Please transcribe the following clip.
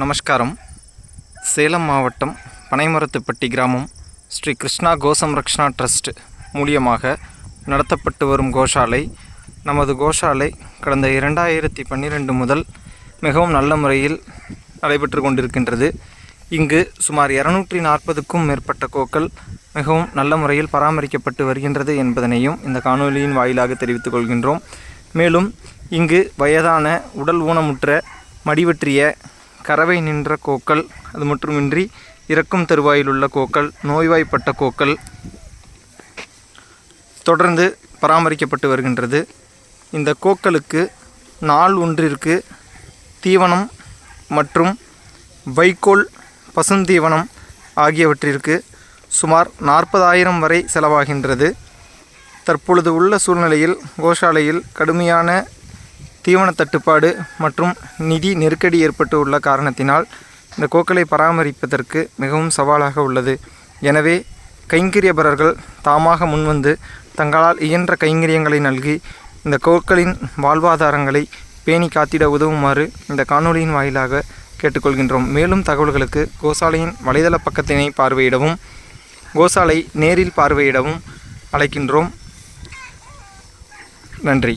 நமஸ்காரம். சேலம் மாவட்டம் பனைமரத்துப்பட்டி கிராமம் ஸ்ரீ கிருஷ்ணா கோசம்ரக்ஷணா ட்ரஸ்ட் மூலியமாக நடத்தப்பட்டு வரும் கோஷாலை. நமது கோஷாலை கடந்த 2012 முதல் மிகவும் நல்ல முறையில் நடைபெற்று கொண்டிருக்கின்றது. இங்கு சுமார் 240க்கும் மேற்பட்ட கோக்கள் மிகவும் நல்ல முறையில் பராமரிக்கப்பட்டு வருகின்றது என்பதனையும் இந்த காணொலியின் வாயிலாக தெரிவித்துக் கொள்கின்றோம். மேலும் இங்கு வயதான உடல் ஊனமுற்ற மடிவற்றிய கறவை நின்ற கோக்கள், அது மட்டுமின்றி இறக்கும் தருவாயிலுள்ள கோக்கள், நோய்வாய்ப்பட்ட கோக்கள் தொடர்ந்து பராமரிக்கப்பட்டு வருகின்றது. இந்த கோக்களுக்கு நாள் ஒன்றிற்கு தீவனம் மற்றும் வைக்கோல், பசுந்தீவனம் ஆகியவற்றிற்கு சுமார் 40,000 வரை செலவாகின்றது. தற்பொழுது உள்ள சூழ்நிலையில் கோஷாலையில் கடுமையான தீவன தட்டுப்பாடு மற்றும் நிதி நெருக்கடி ஏற்பட்டு உள்ள காரணத்தினால் இந்த கோக்களை பராமரிப்பதற்கு மிகவும் சவாலாக உள்ளது. எனவே கைங்கரியபரர்கள் தாமாக முன்வந்து தங்களால் இயன்ற கைங்கரியங்களை நல்கி இந்த கோக்களின் வாழ்வாதாரங்களை பேணி காத்திட உதவுமாறு இந்த காணொலியின் வாயிலாக கேட்டுக்கொள்கின்றோம். மேலும் தகவல்களுக்கு கோசாலையின் வலைதள பக்கத்தினை பார்வையிடவும், கோசாலை நேரில் பார்வையிடவும் அழைக்கின்றோம். நன்றி.